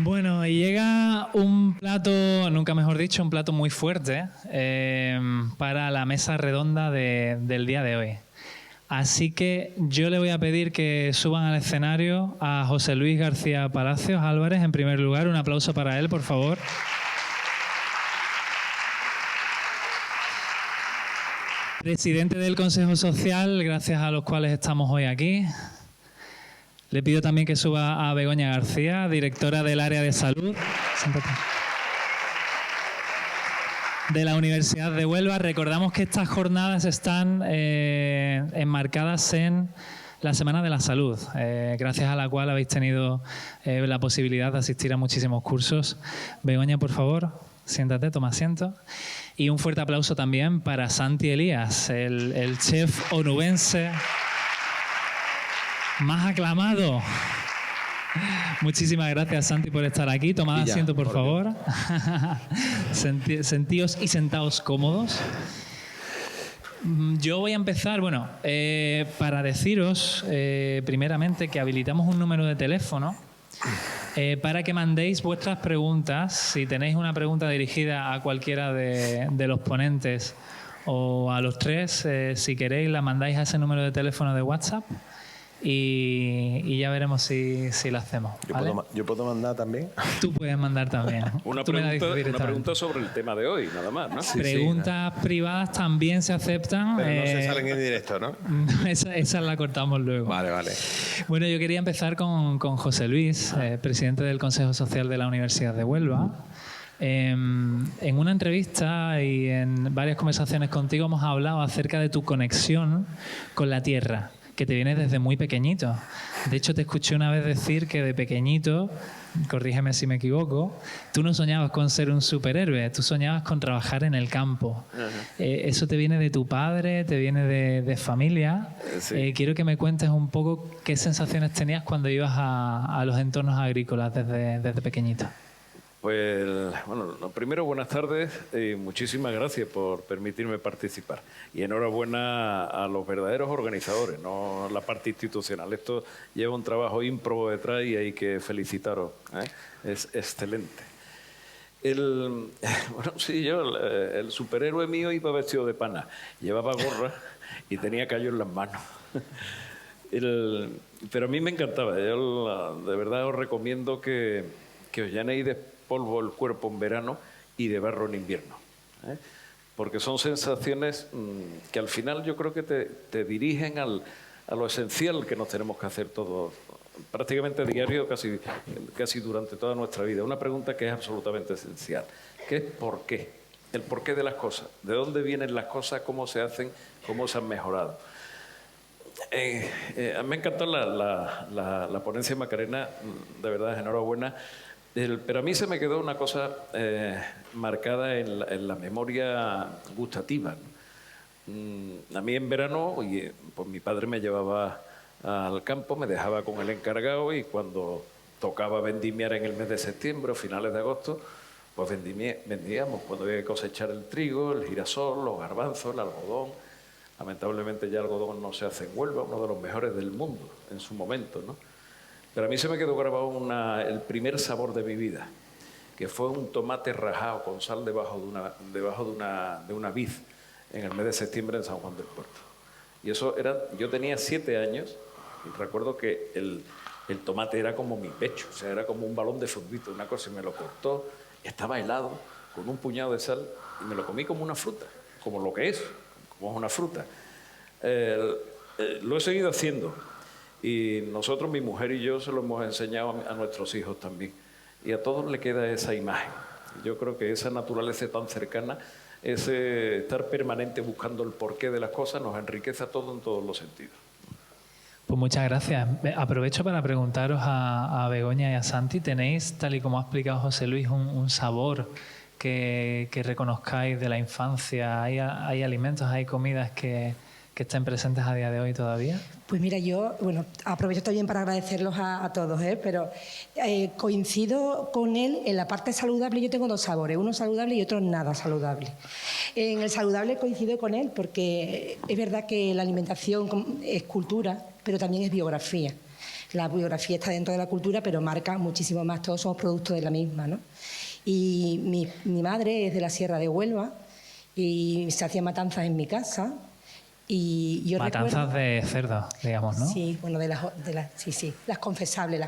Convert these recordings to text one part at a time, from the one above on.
Bueno, y llega un plato, nunca mejor dicho, un plato muy fuerte para la mesa redonda del día de hoy. Así que yo le voy a pedir que suban al escenario a José Luis García Palacios Álvarez, en primer lugar. Un aplauso para él, por favor. Presidente del Consejo Social, gracias a los cuales estamos hoy aquí. Le pido también que suba a Begoña García, directora del área de salud de la Universidad de Huelva. Recordamos que estas jornadas están enmarcadas en la Semana de la Salud, gracias a la cual habéis tenido la posibilidad de asistir a muchísimos cursos. Begoña, por favor, siéntate, toma asiento. Y un fuerte aplauso también para Santi Elías, el chef onubense más aclamado. Muchísimas gracias, Santi, por estar aquí. Tomad asiento, por favor. Sentíos y sentaos cómodos. Yo voy a empezar, para deciros, primeramente, que habilitamos un número de teléfono para que mandéis vuestras preguntas. Si tenéis una pregunta dirigida a cualquiera de los ponentes o a los tres, si queréis, la mandáis a ese número de teléfono de WhatsApp. Y ya veremos si la hacemos, ¿vale? ¿Yo puedo mandar también? Tú puedes mandar también. Una pregunta sobre el tema de hoy, nada más, ¿no? Preguntas privadas también se aceptan. Pero no se salen en directo, ¿no? Esa la cortamos luego. Vale. Bueno, yo quería empezar con José Luis, presidente del Consejo Social de la Universidad de Huelva. En una entrevista y en varias conversaciones contigo hemos hablado acerca de tu conexión con la tierra, que te viene desde muy pequeñito. De hecho, te escuché una vez decir que de pequeñito, corrígeme si me equivoco, tú no soñabas con ser un superhéroe, tú soñabas con trabajar en el campo. ¿Eso te viene de tu padre, te viene de familia? Sí. Quiero que me cuentes un poco qué sensaciones tenías cuando ibas a los entornos agrícolas desde pequeñito. Pues, lo primero, buenas tardes y muchísimas gracias por permitirme participar. Y enhorabuena a los verdaderos organizadores, no la parte institucional. Esto lleva un trabajo ímprobo detrás y hay que felicitaros, ¿eh? Es excelente. El superhéroe mío iba vestido de pana, llevaba gorra y tenía callo en las manos. Pero a mí me encantaba. Yo de verdad os recomiendo que os llenéis de polvo el cuerpo en verano y de barro en invierno, ¿eh? Porque son sensaciones que al final yo creo que te dirigen a lo esencial que nos tenemos que hacer todos, prácticamente diario, casi durante toda nuestra vida. Una pregunta que es absolutamente esencial, que es ¿por qué? El porqué de las cosas, de dónde vienen las cosas, cómo se hacen, cómo se han mejorado. Me encantó la ponencia, Macarena, de verdad, enhorabuena. Pero a mí se me quedó una cosa marcada en la memoria gustativa. A mí en verano, pues mi padre me llevaba al campo, me dejaba con el encargado y cuando tocaba vendimiar en el mes de septiembre o finales de agosto, pues vendíamos cuando había que cosechar el trigo, el girasol, los garbanzos, el algodón. Lamentablemente ya el algodón no se hace en Huelva, uno de los mejores del mundo en su momento, ¿no? Pero a mí se me quedó grabado el primer sabor de mi vida, que fue un tomate rajado con sal debajo de una vid en el mes de septiembre en San Juan del Puerto. Y yo tenía 7 años y recuerdo que el tomate era como mi pecho, o sea, era como un balón de fútbol, una cosa, y me lo cortó, estaba helado, con un puñado de sal, y me lo comí como una fruta, como lo que es, como es una fruta. Lo he seguido haciendo. Y nosotros, mi mujer y yo, se lo hemos enseñado a nuestros hijos también. Y a todos le queda esa imagen. Yo creo que esa naturaleza tan cercana, ese estar permanente buscando el porqué de las cosas, nos enriquece a todos en todos los sentidos. Pues muchas gracias. Aprovecho para preguntaros a Begoña y a Santi, ¿tenéis, tal y como ha explicado José Luis, un sabor que reconozcáis de la infancia? ¿Hay alimentos, hay comidas que estén presentes a día de hoy todavía? Pues mira, yo aprovecho también para agradecerlos a todos, pero coincido con él en la parte saludable. Yo tengo 2 sabores, uno saludable y otro nada saludable. En el saludable coincido con él porque es verdad que la alimentación es cultura, pero también es biografía. La biografía está dentro de la cultura, pero marca muchísimo más. Todos somos productos de la misma, ¿no? Y mi madre es de la Sierra de Huelva y se hacían matanzas en mi casa. Y yo Matanzas de cerdo, digamos, ¿no? Sí, bueno, sí, las confesables.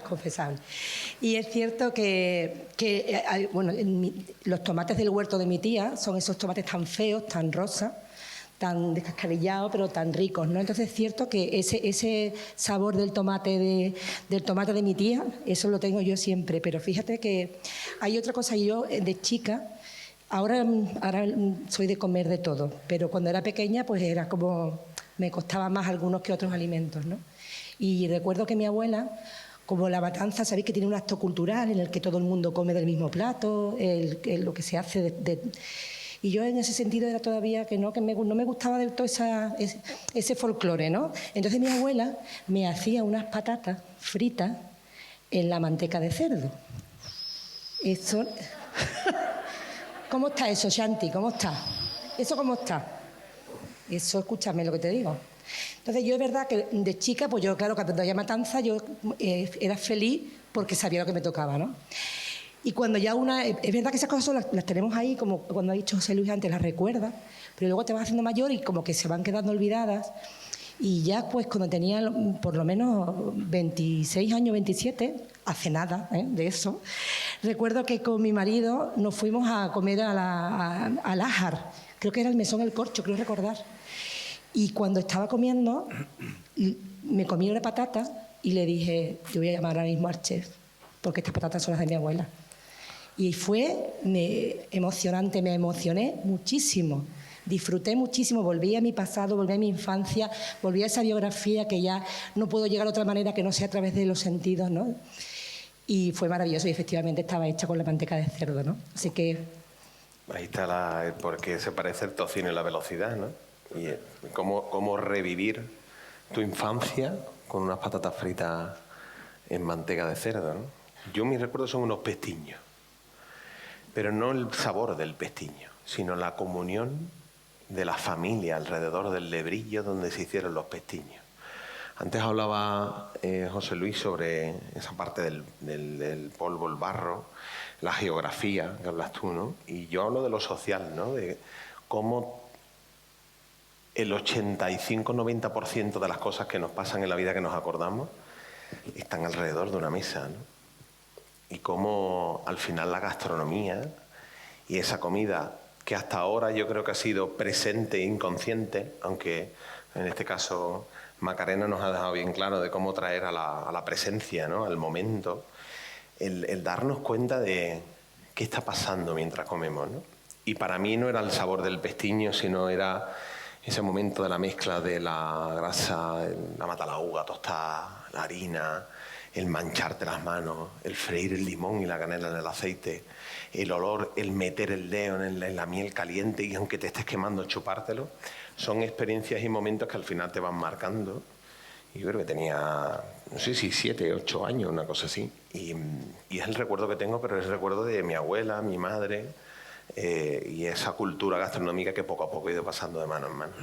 Y es cierto que bueno, los tomates del huerto de mi tía son esos tomates tan feos, tan rosas, tan descascarillados, pero tan ricos, ¿no? Entonces es cierto que ese sabor del tomate de mi tía, eso lo tengo yo siempre. Pero fíjate que hay otra cosa, yo de chica, ahora soy de comer de todo, pero cuando era pequeña pues era como, me costaba más algunos que otros alimentos, ¿no? Y recuerdo que mi abuela, como la matanza, sabéis que tiene un acto cultural en el que todo el mundo come del mismo plato, lo que se hace y yo en ese sentido era todavía que no me gustaba del todo ese folclore, ¿no? Entonces mi abuela me hacía unas patatas fritas en la manteca de cerdo. Eso... ¿Cómo está eso, Shanti? ¿Cómo está? ¿Eso cómo está? Eso, escúchame lo que te digo. Entonces yo es verdad que de chica, pues yo claro, cuando había matanza, yo era feliz porque sabía lo que me tocaba, ¿no? Y cuando ya es verdad que esas cosas las tenemos ahí, como cuando ha dicho José Luis antes, las recuerdas, pero luego te vas haciendo mayor y como que se van quedando olvidadas. Y ya pues cuando tenía por lo menos 26 años, 27, hace nada de eso, recuerdo que con mi marido nos fuimos a comer al Ájar, creo que era el Mesón El Corcho, creo recordar. Y cuando estaba comiendo, me comí una patata y le dije, yo voy a llamar ahora mismo al chef, porque estas patatas son las de mi abuela. Y fue emocionante, me emocioné muchísimo. Disfruté muchísimo, volví a mi pasado, volví a mi infancia, volví a esa biografía que ya no puedo llegar de otra manera que no sea a través de los sentidos, ¿no? Y fue maravilloso y efectivamente estaba hecha con la manteca de cerdo, ¿no? Así que... Ahí está porque se parece el tocino y la velocidad, ¿no? Y cómo revivir tu infancia con unas patatas fritas en manteca de cerdo, ¿no? Yo mis recuerdos son unos pestiños, pero no el sabor del pestiño, sino la comunión de la familia alrededor del lebrillo donde se hicieron los pestiños. Antes hablaba José Luis sobre esa parte del polvo, el barro, la geografía que hablas tú, ¿no? Y yo hablo de lo social, ¿no? De cómo el 85-90% de las cosas que nos pasan en la vida que nos acordamos están alrededor de una mesa, ¿no? Y cómo al final la gastronomía y esa comida que hasta ahora yo creo que ha sido presente e inconsciente, aunque en este caso Macarena nos ha dejado bien claro de cómo traer a la presencia, ¿no? Al momento, el darnos cuenta de qué está pasando mientras comemos, ¿no? Y para mí no era el sabor del pestiño, sino era ese momento de la mezcla de la grasa, la matalaúga tostada, la harina, el mancharte las manos, el freír el limón y la canela en el aceite, el olor, el meter el dedo en la miel caliente y aunque te estés quemando, chupártelo. Son experiencias y momentos que al final te van marcando. Y yo creo que tenía, no sé si 7, 8 años, una cosa así. Y es el recuerdo que tengo, pero es el recuerdo de mi abuela, mi madre, y esa cultura gastronómica que poco a poco he ido pasando de mano en mano.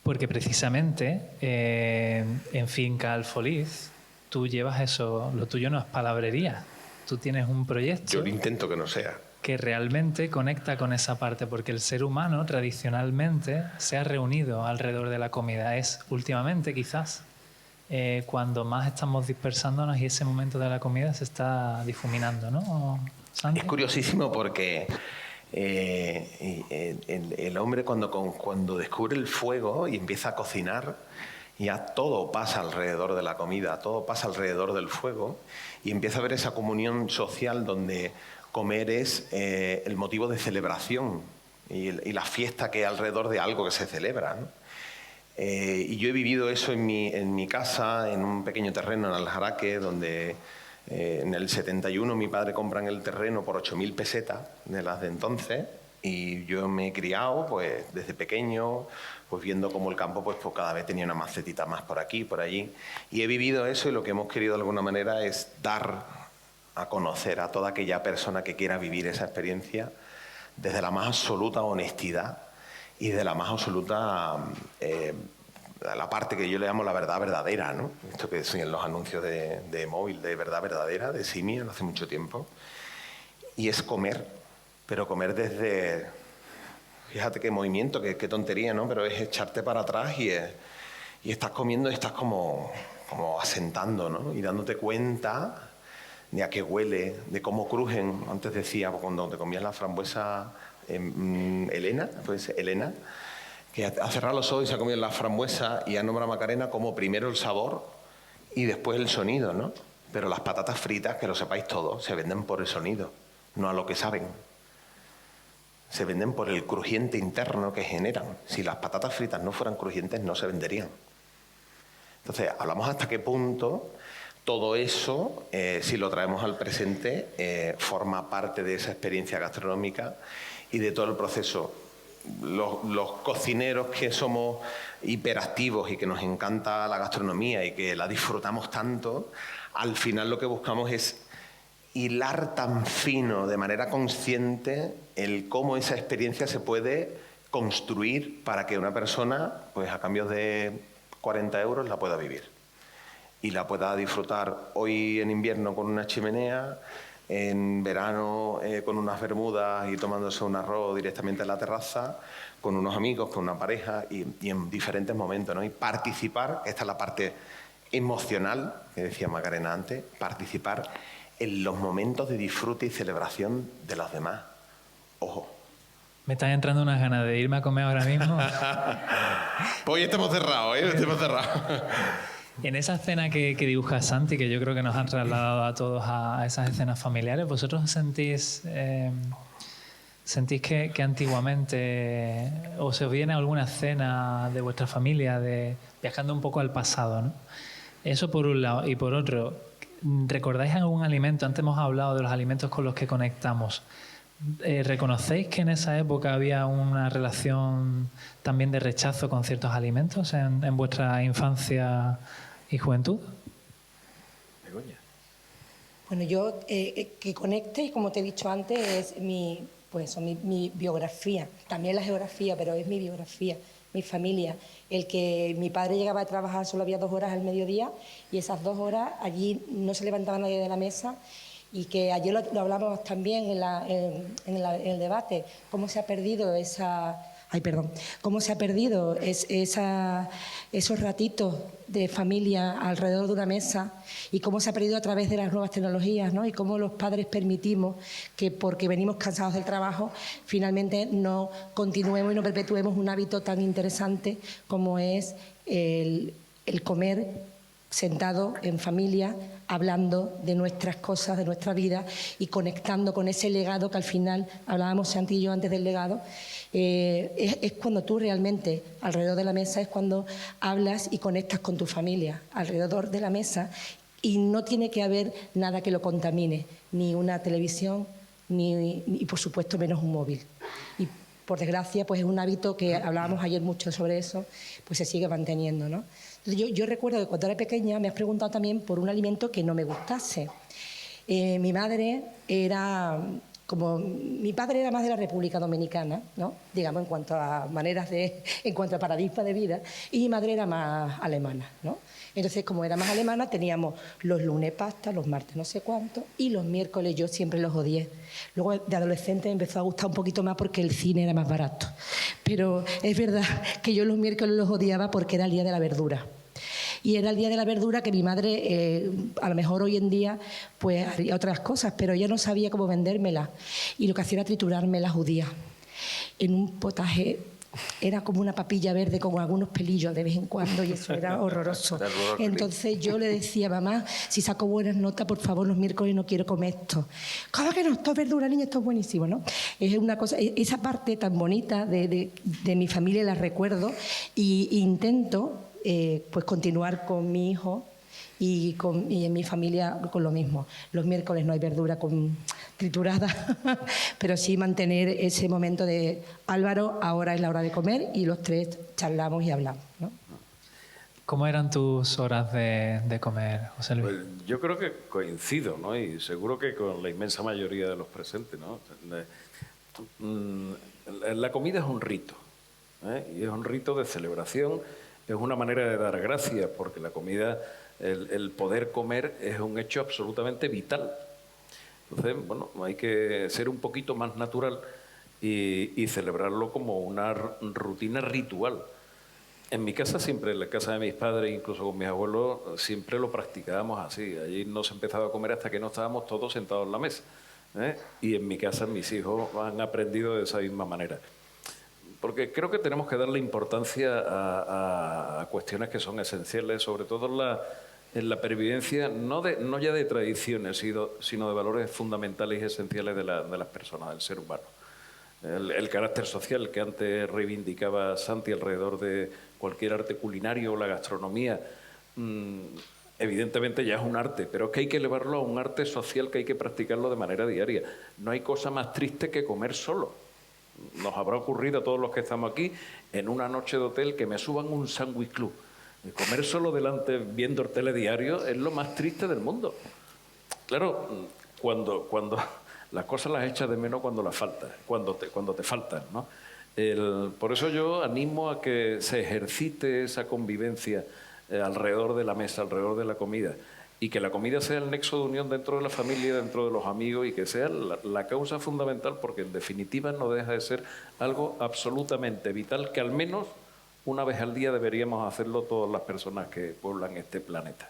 Porque precisamente en Finca Alfoliz tú llevas eso, lo tuyo no es palabrería, tú tienes un proyecto... Yo lo intento que no sea. Que realmente conecta con esa parte, porque el ser humano tradicionalmente se ha reunido alrededor de la comida. Es últimamente quizás cuando más estamos dispersándonos y ese momento de la comida se está difuminando, ¿no, Santi? Es curiosísimo porque el hombre cuando descubre el fuego y empieza a cocinar, ya todo pasa alrededor de la comida, todo pasa alrededor del fuego y empieza a haber esa comunión social donde comer es el motivo de celebración y la fiesta que hay alrededor de algo que se celebra, ¿no? Y yo he vivido eso en mi casa, en un pequeño terreno en Aljaraque, donde en el 71 mi padre compra en el terreno por 8.000 pesetas de las de entonces y yo me he criado pues desde pequeño pues viendo cómo el campo pues cada vez tenía una macetita más por aquí, por allí y he vivido eso y lo que hemos querido de alguna manera es dar a conocer a toda aquella persona que quiera vivir esa experiencia desde la más absoluta honestidad y de la más absoluta la parte que yo le llamo la verdad verdadera, ¿no? Esto que decían los anuncios de móvil, de verdad verdadera, de Simio, hace mucho tiempo. Y es comer, pero comer desde... Fíjate qué movimiento, qué tontería, ¿no? Pero es echarte para atrás y estás comiendo y estás como asentando, ¿no? Y dándote cuenta de a qué huele, de cómo crujen. Antes decía, cuando te comías la frambuesa Elena, pues Elena, que ha cerrado los ojos y se ha comido la frambuesa y ha nombrado a Macarena como primero el sabor y después el sonido, ¿no? Pero las patatas fritas, que lo sepáis todos, se venden por el sonido, no a lo que saben. Se venden por el crujiente interno que generan. Si las patatas fritas no fueran crujientes, no se venderían. Entonces, hablamos hasta qué punto todo eso, si lo traemos al presente, forma parte de esa experiencia gastronómica y de todo el proceso. Los cocineros que somos hiperactivos y que nos encanta la gastronomía y que la disfrutamos tanto, al final lo que buscamos es hilar tan fino, de manera consciente, el cómo esa experiencia se puede construir para que una persona, pues a cambio de 40 euros, la pueda vivir. Y la pueda disfrutar hoy en invierno con una chimenea, en verano con unas bermudas y tomándose un arroz directamente en la terraza, con unos amigos, con una pareja y en diferentes momentos, ¿no? Y participar, esta es la parte emocional que decía Macarena antes, participar en los momentos de disfrute y celebración de los demás. Ojo. Me están entrando unas ganas de irme a comer ahora mismo. Pues hoy estamos cerrados, ¿eh? Estamos cerrados. En esa escena que dibuja Santi, que yo creo que nos han trasladado a todos a esas escenas familiares, ¿vosotros sentís que antiguamente os viene alguna escena de vuestra familia viajando un poco al pasado, ¿no? Eso por un lado. Y por otro, ¿recordáis algún alimento? Antes hemos hablado de los alimentos con los que conectamos. ¿Reconocéis que en esa época había una relación también de rechazo con ciertos alimentos en vuestra infancia y juventud? Begoña. Bueno, yo que conecte, como te he dicho antes, es mi biografía, también la geografía, pero es mi biografía, mi familia. El que mi padre llegaba a trabajar, solo había 2 horas al mediodía y esas 2 horas allí no se levantaba nadie de la mesa. Y que ayer lo hablamos también en el debate, cómo se ha perdido esos ratitos de familia alrededor de una mesa y cómo se ha perdido a través de las nuevas tecnologías, ¿no? Y cómo los padres permitimos que, porque venimos cansados del trabajo, finalmente no continuemos y no perpetuemos un hábito tan interesante como es el comer sentado en familia, hablando de nuestras cosas, de nuestra vida y conectando con ese legado que al final, hablábamos Santi y yo antes del legado, es cuando tú realmente, alrededor de la mesa, es cuando hablas y conectas con tu familia, alrededor de la mesa, y no tiene que haber nada que lo contamine, ni una televisión, ni por supuesto menos un móvil. Y por desgracia, pues es un hábito que hablábamos ayer mucho sobre eso, pues se sigue manteniendo, ¿no? Yo recuerdo que cuando era pequeña me has preguntado también por un alimento que no me gustase. Mi padre era más de la República Dominicana, ¿no? Digamos, en cuanto a en cuanto a paradigma de vida, y mi madre era más alemana, ¿no? Entonces, como era más alemana, teníamos los lunes pasta, los martes no sé cuánto, y los miércoles yo siempre los odié. Luego, de adolescente, me empezó a gustar un poquito más porque el cine era más barato. Pero es verdad que yo los miércoles los odiaba porque era el día de la verdura. Y era el día de la verdura que mi madre, a lo mejor hoy en día, pues haría otras cosas, pero ella no sabía cómo vendérmela. Y lo que hacía era triturarme la judía en un potaje. Era como una papilla verde con algunos pelillos de vez en cuando y eso era horroroso. Entonces yo le decía, mamá, si saco buenas notas, por favor, los miércoles no quiero comer esto. ¿Cómo que no? Esto es verdura, niña, esto es buenísimo, ¿no? Es una cosa, esa parte tan bonita de mi familia la recuerdo e intento pues continuar con mi hijo y en mi familia con lo mismo. Los miércoles no hay verdura triturada, pero sí mantener ese momento de Álvaro, ahora es la hora de comer, y los tres charlamos y hablamos, ¿no? ¿Cómo eran tus horas de comer, José Luis? Pues yo creo que coincido, ¿no? Y seguro que con la inmensa mayoría de los presentes, ¿no? La comida es un rito, ¿eh? Y es un rito de celebración es una manera de dar gracias, porque la comida, el poder comer es un hecho absolutamente vital. Entonces, bueno, hay que ser un poquito más natural y celebrarlo como una rutina ritual. En mi casa siempre, en la casa de mis padres, incluso con mis abuelos, siempre lo practicábamos así. Allí no se empezaba a comer hasta que no estábamos todos sentados en la mesa, ¿eh? Y en mi casa mis hijos han aprendido de esa misma manera. Porque creo que tenemos que darle importancia a cuestiones que son esenciales, sobre todo en la pervivencia, no ya de tradiciones, sino de valores fundamentales y esenciales de las personas, del ser humano. El carácter social que antes reivindicaba Santi alrededor de cualquier arte culinario o la gastronomía, evidentemente ya es un arte, pero es que hay que elevarlo a un arte social que hay que practicarlo de manera diaria. No hay cosa más triste que comer solo. Nos habrá ocurrido a todos los que estamos aquí en una noche de hotel que me suban un sándwich club. Y comer solo delante viendo el telediario es lo más triste del mundo. Claro, cuando las cosas las echas de menos cuando las faltas, cuando te faltan, ¿no? Por eso yo animo a que se ejercite esa convivencia alrededor de la mesa, alrededor de la comida, y que la comida sea el nexo de unión dentro de la familia, dentro de los amigos, y que sea la causa fundamental, porque en definitiva no deja de ser algo absolutamente vital, que al menos una vez al día deberíamos hacerlo todas las personas que pueblan este planeta,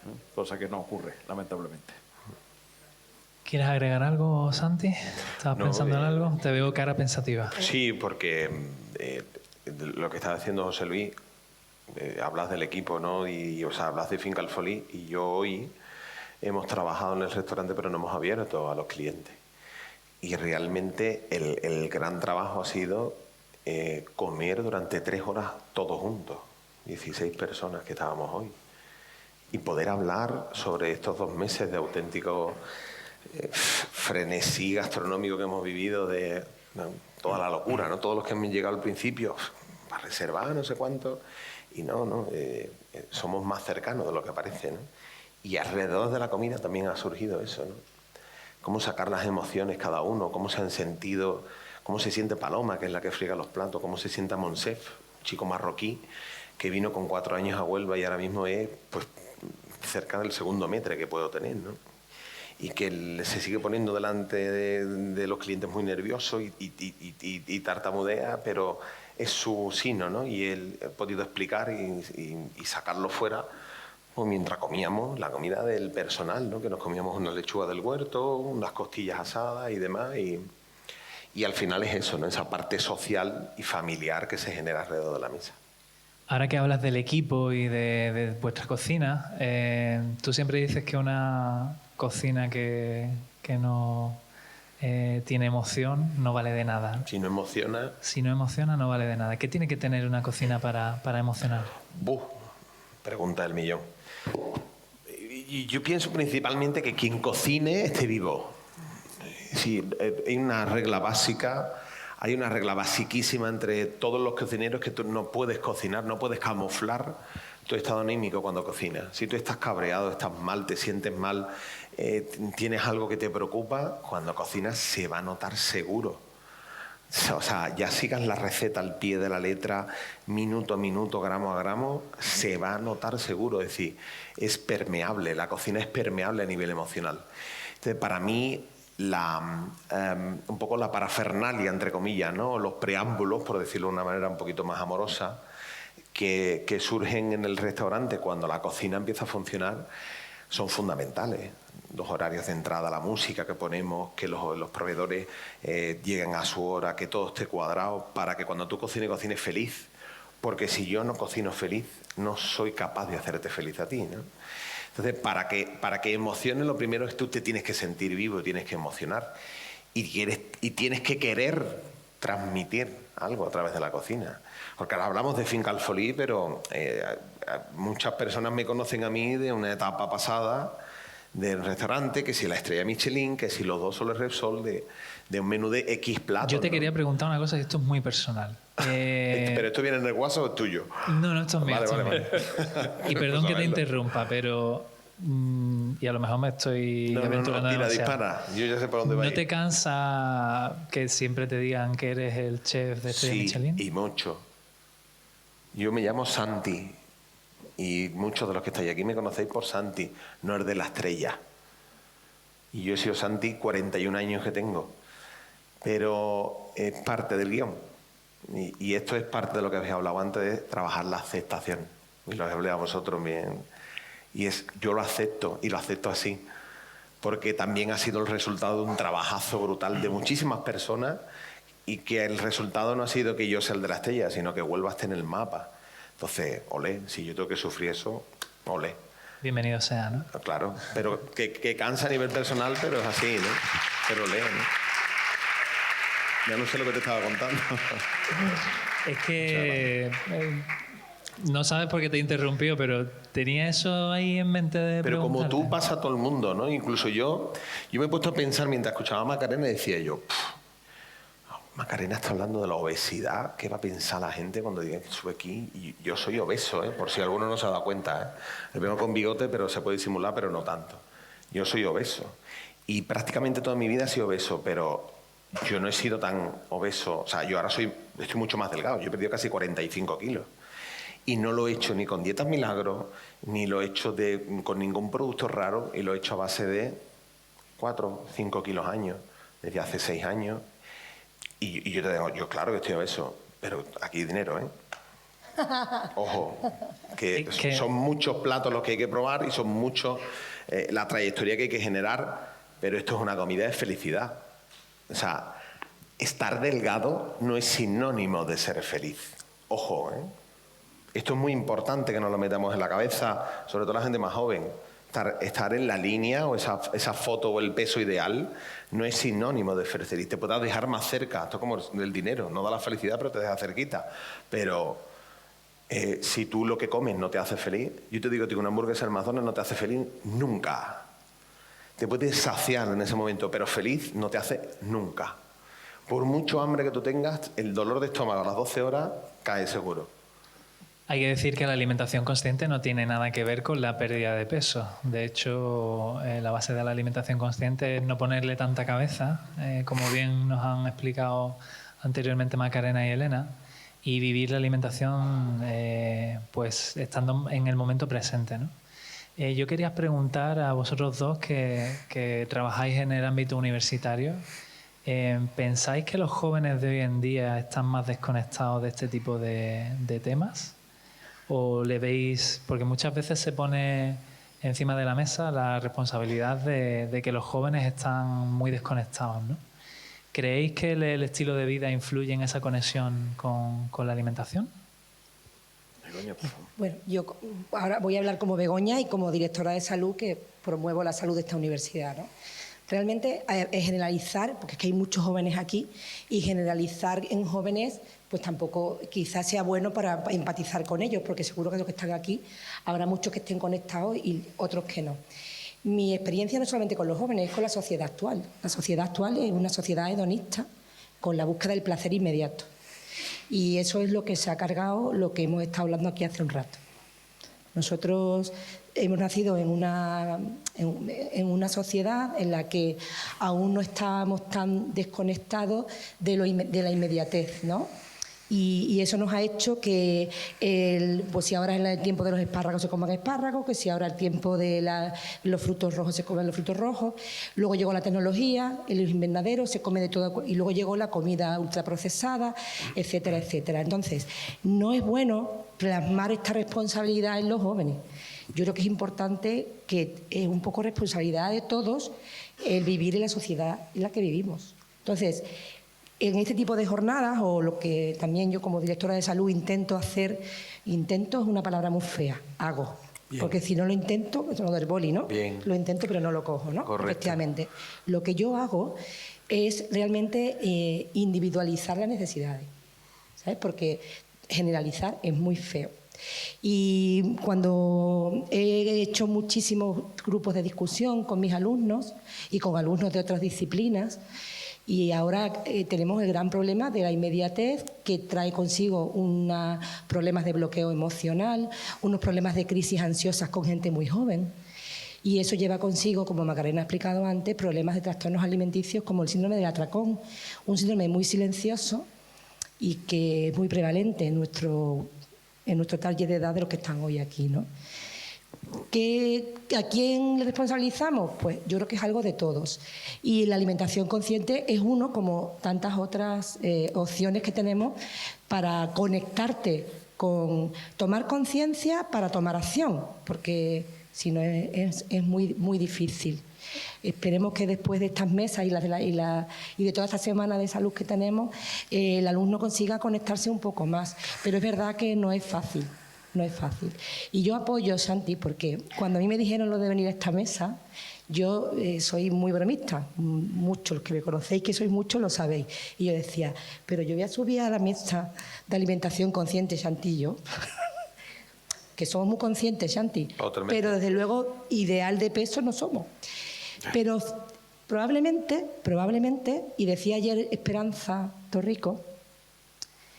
¿no? Cosa que no ocurre, lamentablemente. ¿Quieres agregar algo, Santi? ¿Estabas pensando en algo? Te veo cara pensativa. Sí, porque lo que está haciendo José Luis, hablas del equipo, ¿no? O sea, hablas de Finca Alfolí, y yo hoy hemos trabajado en el restaurante, pero no hemos abierto a los clientes. Y realmente el gran trabajo ha sido comer durante 3 horas todos juntos, 16 personas que estábamos hoy, y poder hablar sobre estos 2 meses de auténtico frenesí gastronómico que hemos vivido, de toda la locura, ¿no? Todos los que han llegado al principio para reservar no sé cuánto, y somos más cercanos de lo que parece, ¿no? Y alrededor de la comida también ha surgido eso, ¿no? Cómo sacar las emociones cada uno, cómo se han sentido, cómo se siente Paloma, que es la que friega los platos, cómo se sienta Monsef, chico marroquí que vino con 4 años a Huelva y ahora mismo es pues cerca del segundo metre que puedo tener, ¿no? Y que se sigue poniendo delante de los clientes muy nervioso y tartamudea, pero es su sino, ¿no? Y él ha podido explicar y sacarlo fuera, pues mientras comíamos la comida del personal, ¿no? Que nos comíamos una lechuga del huerto, unas costillas asadas y demás, y al final es eso, ¿no? Esa parte social y familiar que se genera alrededor de la mesa. Ahora que hablas del equipo y de vuestra cocina, tú siempre dices que una cocina que no tiene emoción no vale de nada. Si no emociona... Si no emociona, no vale de nada. ¿Qué tiene que tener una cocina para emocionar? Pregunta del millón. Y yo pienso principalmente que quien cocine esté vivo. Sí, hay una regla básica... Hay una regla basiquísima entre todos los cocineros, que tú no puedes cocinar, no puedes camuflar tu estado anímico cuando cocinas. Si tú estás cabreado, estás mal, te sientes mal, tienes algo que te preocupa, cuando cocinas se va a notar seguro. O sea, ya sigas la receta al pie de la letra, minuto a minuto, gramo a gramo, se va a notar seguro. Es decir, es permeable, la cocina es permeable a nivel emocional. Entonces, para mí... un poco la parafernalia, entre comillas, ¿no? Los preámbulos, por decirlo de una manera un poquito más amorosa, que surgen en el restaurante cuando la cocina empieza a funcionar, son fundamentales. Los horarios de entrada, la música que ponemos, que los proveedores lleguen a su hora, que todo esté cuadrado, para que cuando tú cocines feliz. Porque si yo no cocino feliz, no soy capaz de hacerte feliz a ti, ¿no? Entonces, para que emocione, lo primero es que tú te tienes que sentir vivo, tienes que emocionar y tienes que querer transmitir algo a través de la cocina. Porque ahora hablamos de Finca Alfolí, pero muchas personas me conocen a mí de una etapa pasada del restaurante, que si la estrella Michelin, que si los 2 soles Repsol, de un menú de X platos. Yo te quería preguntar una cosa, y esto es muy personal. ¿Pero esto viene en el WhatsApp o es tuyo? No, esto es mío. Vale. Y perdón que te interrumpa, pero... y a lo mejor me estoy aventurando tira, demasiado. dispara. Yo ya sé por dónde va. ¿No te cansa que siempre te digan que eres el chef de Estrella Michelin? Sí, y mucho. Yo me llamo Santi y muchos de los que estáis aquí me conocéis por Santi, no el de la estrella. Y yo he sido Santi 41 años que tengo, pero es parte del guión. Y esto es parte de lo que habéis hablado antes, de trabajar la aceptación. Y lo habéis hablado vosotros bien. Y yo lo acepto, y lo acepto así, porque también ha sido el resultado de un trabajazo brutal de muchísimas personas, y que el resultado no ha sido que yo sea el de la estrella, sino que Huelva esté en el mapa. Entonces, olé, si yo tengo que sufrir eso, olé. Bienvenido sea, ¿no? Claro, pero que cansa a nivel personal, pero es así, ¿no? Pero olé, ¿no? Ya no sé lo que te estaba contando. Es que no sabes por qué te he interrumpido, pero tenía eso ahí en mente de Pero como preguntarte. tú, pasa a todo el mundo, ¿no? Incluso yo me he puesto a pensar mientras escuchaba a Macarena y decía yo, Macarena está hablando de la obesidad. ¿Qué va a pensar la gente cuando diga que sube aquí? Y yo soy obeso, por si alguno no se ha dado cuenta. Me vengo con bigote, pero se puede disimular, pero no tanto. Yo soy obeso. Y prácticamente toda mi vida he sido obeso, pero yo no he sido tan obeso. O sea, yo ahora estoy mucho más delgado. Yo he perdido casi 45 kilos. Y no lo he hecho ni con dietas milagros, ni lo he hecho con ningún producto raro, y lo he hecho a base de 4 o 5 kilos años, desde hace 6 años. Y yo te digo, yo claro que estoy obeso, pero aquí hay dinero, ¿eh? Ojo, que son muchos platos los que hay que probar y son muchos la trayectoria que hay que generar, pero esto es una comida de felicidad. O sea, estar delgado no es sinónimo de ser feliz. Ojo, ¿eh? Esto es muy importante que nos lo metamos en la cabeza, sobre todo la gente más joven. Estar en la línea o esa foto o el peso ideal no es sinónimo de ser feliz. Te puedes dejar más cerca, esto es como el dinero, no da la felicidad pero te deja cerquita. Pero si tú lo que comes no te hace feliz, yo te digo que una hamburguesa del McDonald's no te hace feliz nunca. Te puedes saciar en ese momento, pero feliz no te hace nunca. Por mucho hambre que tú tengas, el dolor de estómago a las 12 horas cae seguro. Hay que decir que la alimentación consciente no tiene nada que ver con la pérdida de peso. De hecho, la base de la alimentación consciente es no ponerle tanta cabeza, como bien nos han explicado anteriormente Macarena y Elena, y vivir la alimentación pues estando en el momento presente, ¿no? Yo quería preguntar a vosotros dos que trabajáis en el ámbito universitario, ¿pensáis que los jóvenes de hoy en día están más desconectados de este tipo de temas? ¿O le veis, porque muchas veces se pone encima de la mesa la responsabilidad de que los jóvenes están muy desconectados, ¿no? ¿Creéis que el estilo de vida influye en esa conexión con la alimentación? Bueno, yo ahora voy a hablar como Begoña y como directora de salud que promuevo la salud de esta universidad, ¿no? Realmente generalizar, porque es que hay muchos jóvenes aquí, y generalizar en jóvenes pues tampoco quizás sea bueno para empatizar con ellos, porque seguro que los que están aquí habrá muchos que estén conectados y otros que no. Mi experiencia no solamente con los jóvenes, es con la sociedad actual. La sociedad actual es una sociedad hedonista, con la búsqueda del placer inmediato. Y eso es lo que se ha cargado, lo que hemos estado hablando aquí hace un rato. Nosotros hemos nacido en una sociedad en la que aún no estábamos tan desconectados de la inmediatez, ¿no? Y eso nos ha hecho que, pues si ahora es el tiempo de los espárragos se coman espárragos, que si ahora es el tiempo de los frutos rojos se comen los frutos rojos, luego llegó la tecnología, en los invernaderos se come de todo, y luego llegó la comida ultraprocesada, etcétera, etcétera. Entonces, no es bueno plasmar esta responsabilidad en los jóvenes. Yo creo que es importante que es un poco responsabilidad de todos el vivir en la sociedad en la que vivimos. Entonces, en este tipo de jornadas, o lo que también yo como directora de salud intento hacer, intento es una palabra muy fea, hago. Bien. Porque si no lo intento, eso es lo del boli, ¿no? Bien. Lo intento pero no lo cojo, ¿no? Correcto. Efectivamente. Lo que yo hago es realmente individualizar las necesidades, ¿sabes? Porque generalizar es muy feo. Y cuando he hecho muchísimos grupos de discusión con mis alumnos y con alumnos de otras disciplinas, y ahora tenemos el gran problema de la inmediatez que trae consigo problemas de bloqueo emocional, unos problemas de crisis ansiosas con gente muy joven. Y eso lleva consigo, como Macarena ha explicado antes, problemas de trastornos alimenticios como el síndrome del atracón, un síndrome muy silencioso y que es muy prevalente en en nuestro target de edad de los que están hoy aquí, ¿no? ¿A quién le responsabilizamos? Pues yo creo que es algo de todos. Y la alimentación consciente es uno, como tantas otras opciones que tenemos para conectarte con tomar conciencia para tomar acción, porque si no es muy, muy difícil. Esperemos que después de estas mesas y de toda esta semana de salud que tenemos, el alumno consiga conectarse un poco más. Pero es verdad que no es fácil. No es fácil. Y yo apoyo, Santi, porque cuando a mí me dijeron lo de venir a esta mesa, yo soy muy bromista, muchos los que me conocéis, que sois muchos, lo sabéis. Y yo decía, pero yo voy a subir a la mesa de alimentación consciente, Santi y yo, que somos muy conscientes, Santi, pero desde luego ideal de peso no somos. Pero probablemente, y decía ayer Esperanza Torrico,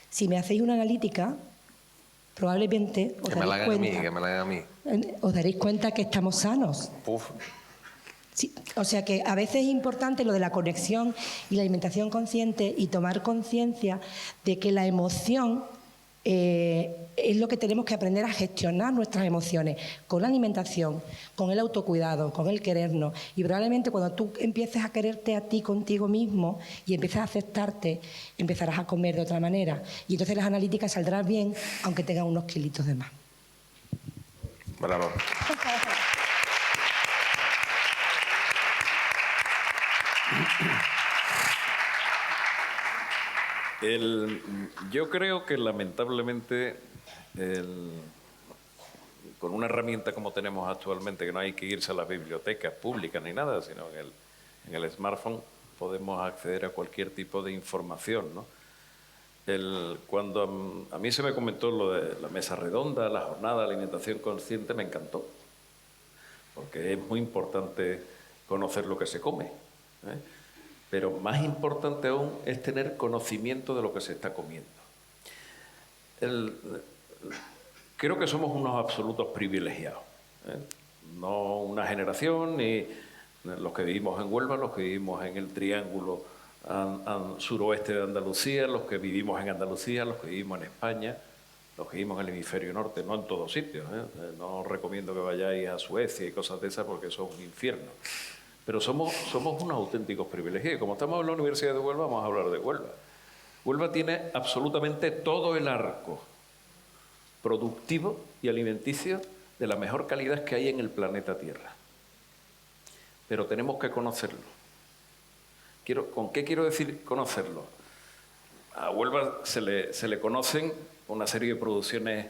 si me hacéis una analítica, probablemente os daréis cuenta que estamos sanos. Sí, o sea que a veces es importante lo de la conexión y la alimentación consciente y tomar conciencia de que la emoción es lo que tenemos que aprender a gestionar nuestras emociones con la alimentación, con el autocuidado, con el querernos. Y probablemente cuando tú empieces a quererte a ti contigo mismo y empieces a aceptarte, empezarás a comer de otra manera. Y entonces las analíticas saldrán bien, aunque tengan unos kilitos de más. Bravo. Yo creo que lamentablemente con una herramienta como tenemos actualmente, que no hay que irse a las bibliotecas públicas ni nada, sino en el smartphone podemos acceder a cualquier tipo de información, ¿no? Cuando a mí se me comentó lo de la mesa redonda, la jornada de alimentación consciente, me encantó, porque es muy importante conocer lo que se come, ¿eh? Pero más importante aún es tener conocimiento de lo que se está comiendo. Creo que somos unos absolutos privilegiados, ¿eh? No una generación, ni los que vivimos en Huelva, los que vivimos en el triángulo suroeste de Andalucía, los que vivimos en Andalucía, los que vivimos en España, los que vivimos en el hemisferio norte, no en todos sitios, ¿eh? No os recomiendo que vayáis a Suecia y cosas de esas porque eso es un infierno. Pero somos unos auténticos privilegiados. Como estamos en la Universidad de Huelva, vamos a hablar de Huelva. Huelva tiene absolutamente todo el arco productivo y alimenticio de la mejor calidad que hay en el planeta Tierra. Pero tenemos que conocerlo. ¿Con qué quiero decir conocerlo? A Huelva se le conocen una serie de producciones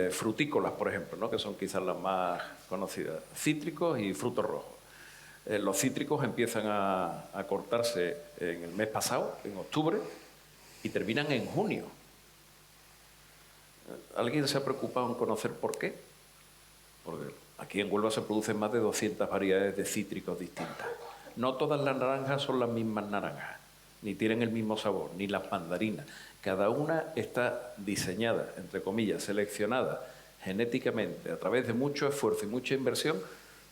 frutícolas, por ejemplo, ¿no? Que son quizás las más conocidas, cítricos y frutos rojos. Los cítricos empiezan a cortarse en el mes pasado, en octubre, y terminan en junio. ¿Alguien se ha preocupado en conocer por qué? Porque aquí en Huelva se producen más de 200 variedades de cítricos distintas. No todas las naranjas son las mismas naranjas, ni tienen el mismo sabor, ni las mandarinas. Cada una está diseñada, entre comillas, seleccionada genéticamente a través de mucho esfuerzo y mucha inversión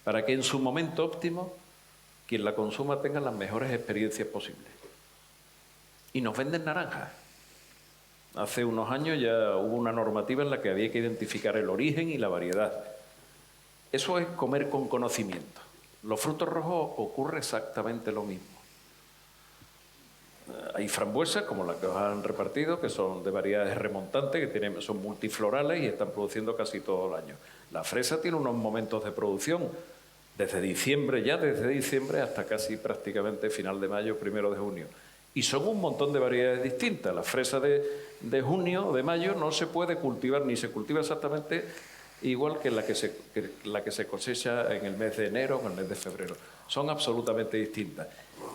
para que en su momento óptimo quien la consuma tenga las mejores experiencias posibles. Y nos venden naranjas. Hace unos años ya hubo una normativa en la que había que identificar el origen y la variedad. Eso es comer con conocimiento. Los frutos rojos ocurre exactamente lo mismo. Hay frambuesas, como las que os han repartido, que son de variedades remontantes, que son multiflorales y están produciendo casi todo el año. La fresa tiene unos momentos de producción desde diciembre hasta casi prácticamente final de mayo, 1 de junio. Y son un montón de variedades distintas. La fresa de junio o de mayo no se puede cultivar, ni se cultiva exactamente igual que la que se cosecha en el mes de enero o en el mes de febrero. Son absolutamente distintas.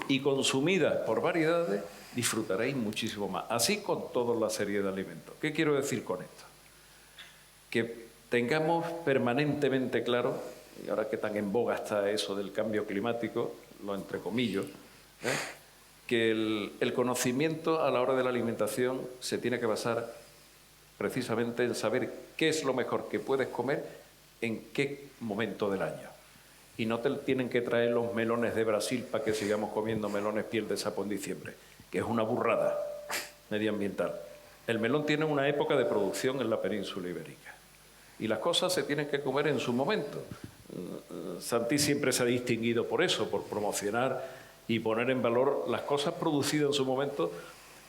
Y consumidas por variedades, disfrutaréis muchísimo más. Así con toda la serie de alimentos. ¿Qué quiero decir con esto? Que tengamos permanentemente claro, y ahora que tan en boga está eso del cambio climático, lo entrecomillo, que el conocimiento a la hora de la alimentación se tiene que basar precisamente en saber qué es lo mejor que puedes comer en qué momento del año. Y no te tienen que traer los melones de Brasil para que sigamos comiendo melones piel de sapo en diciembre, que es una burrada medioambiental. El melón tiene una época de producción en la península ibérica y las cosas se tienen que comer en su momento. Santi siempre se ha distinguido por eso, por promocionar y poner en valor las cosas producidas en su momento,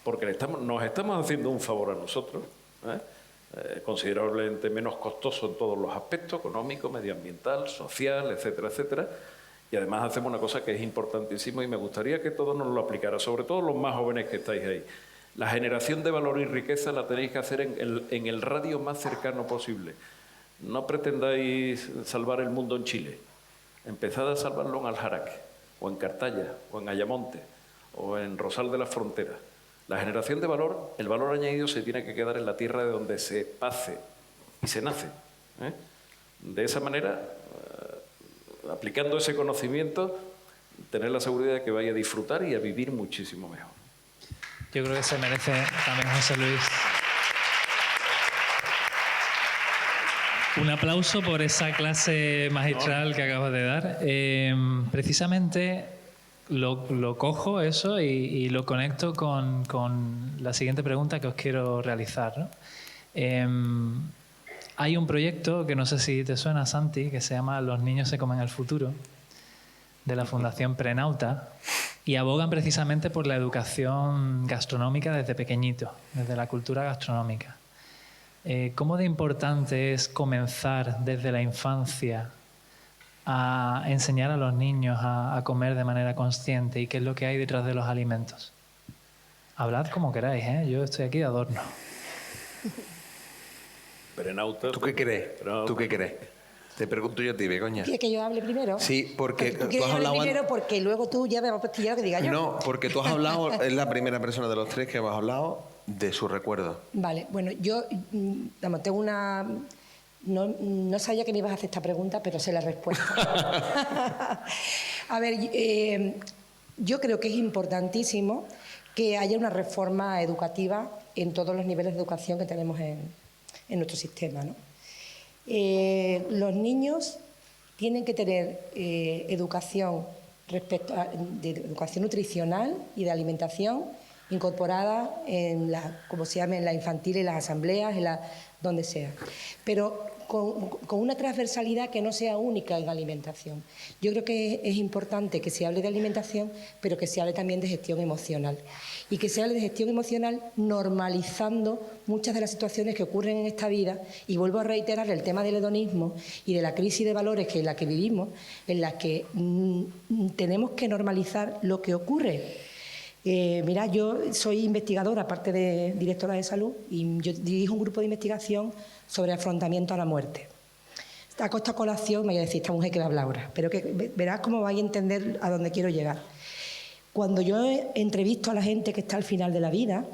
porque nos estamos haciendo un favor a nosotros, considerablemente menos costoso en todos los aspectos, económico, medioambiental, social, etcétera, etcétera. Y además hacemos una cosa que es importantísima y me gustaría que todos nos lo aplicara, sobre todo los más jóvenes que estáis ahí. La generación de valor y riqueza la tenéis que hacer en el radio más cercano posible. No pretendáis salvar el mundo en Chile. Empezad a salvarlo en Aljaraque, o en Cartaya, o en Ayamonte, o en Rosal de la Frontera. La generación de valor, el valor añadido se tiene que quedar en la tierra de donde se hace y se nace. De esa manera, aplicando ese conocimiento, tener la seguridad de que vaya a disfrutar y a vivir muchísimo mejor. Yo creo que se merece también José Luis un aplauso por esa clase magistral que acabas de dar. Precisamente lo cojo eso y lo conecto con la siguiente pregunta que os quiero realizar, ¿no? Hay un proyecto que no sé si te suena, Santi, que se llama Los niños se comen el futuro, de la Fundación Prenauta, y abogan precisamente por la educación gastronómica desde pequeñito, desde la cultura gastronómica. ¿Cómo de importante es comenzar desde la infancia a enseñar a los niños a comer de manera consciente y qué es lo que hay detrás de los alimentos? Hablad como queráis, ¿eh? Yo estoy aquí de adorno. Prenauta. ¿Tú qué crees? ¿Tú qué crees? Te pregunto yo a ti, Begoña. ¿Quieres que yo hable primero? Sí, porque tú quieres hablar primero porque luego tú ya me vas a pastillar lo que diga yo. No, porque tú has hablado, es la primera persona de los tres que hemos hablado de su recuerdo. Vale, bueno, yo tengo una... No sabía que me ibas a hacer esta pregunta, pero sé la respuesta. A ver, yo creo que es importantísimo que haya una reforma educativa en todos los niveles de educación que tenemos en nuestro sistema, ¿no? Los niños tienen que tener educación de educación nutricional y de alimentación incorporada en como se llama, en la infantil, en las asambleas, donde sea, pero con una transversalidad que no sea única en alimentación. Yo creo que es importante que se hable de alimentación, pero que se hable también de gestión emocional. Y que se hable de gestión emocional normalizando muchas de las situaciones que ocurren en esta vida. Y vuelvo a reiterar el tema del hedonismo y de la crisis de valores en la que vivimos, en la que tenemos que normalizar lo que ocurre. Mira, yo soy investigadora, aparte de directora de salud, y yo dirijo un grupo de investigación sobre afrontamiento a la muerte. A costa colación me voy a decir, esta mujer que va a hablar ahora, pero que verás cómo vais a entender a dónde quiero llegar. Cuando yo entrevisto a la gente que está al final de la vida,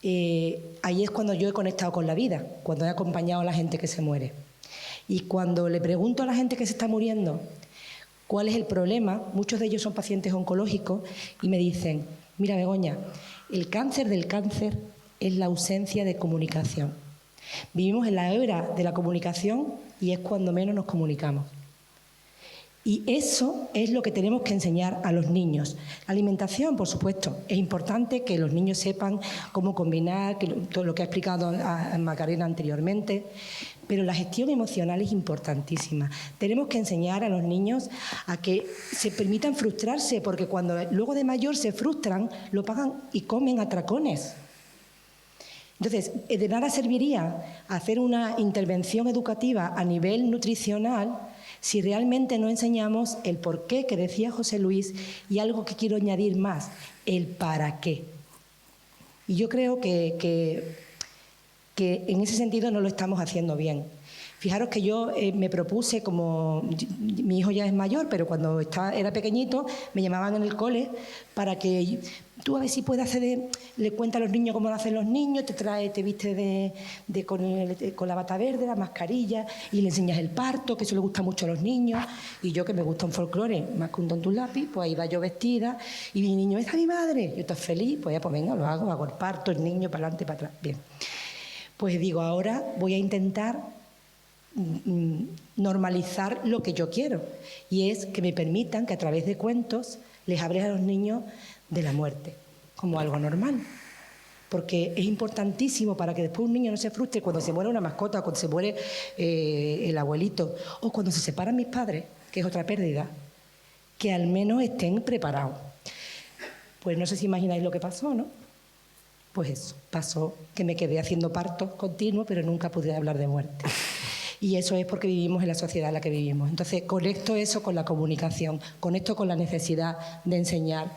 ahí es cuando yo he conectado con la vida, cuando he acompañado a la gente que se muere. Y cuando le pregunto a la gente que se está muriendo cuál es el problema, muchos de ellos son pacientes oncológicos y me dicen, mira Begoña, el cáncer del cáncer es la ausencia de comunicación. Vivimos en la era de la comunicación y es cuando menos nos comunicamos. Y eso es lo que tenemos que enseñar a los niños. La alimentación, por supuesto, es importante que los niños sepan cómo combinar, todo lo que ha explicado a Macarena anteriormente, pero la gestión emocional es importantísima. Tenemos que enseñar a los niños a que se permitan frustrarse, porque cuando luego de mayor se frustran, lo pagan y comen atracones. Entonces, de nada serviría hacer una intervención educativa a nivel nutricional si realmente no enseñamos el por qué que decía José Luis y algo que quiero añadir más, el para qué. Y yo creo que en ese sentido no lo estamos haciendo bien. Fijaros que yo me propuse, como mi hijo ya es mayor, pero cuando era pequeñito me llamaban en el cole para que tú a ver si puedes le cuentas a los niños cómo lo hacen los niños, te viste con la bata verde, la mascarilla y le enseñas el parto, que eso le gusta mucho a los niños. Y yo, que me gusta un folclore más que un tonto un lápiz, pues ahí va yo vestida y mi niño, ¿esta mi madre? Yo estoy feliz, pues ya pues venga, lo hago el parto, el niño para adelante, para atrás. Bien. Pues digo, ahora voy a intentar normalizar lo que yo quiero, y es que me permitan que a través de cuentos les hable a los niños de la muerte como algo normal, porque es importantísimo para que después un niño no se frustre cuando se muere una mascota, cuando se muere el abuelito, o cuando se separan mis padres, que es otra pérdida, que al menos estén preparados. Pues no sé si imagináis lo que pasó, ¿no? Pues eso, pasó que me quedé haciendo partos continuos, pero nunca pude hablar de muerte. Y eso es porque vivimos en la sociedad en la que vivimos. Entonces, conecto eso con la comunicación, conecto con la necesidad de enseñar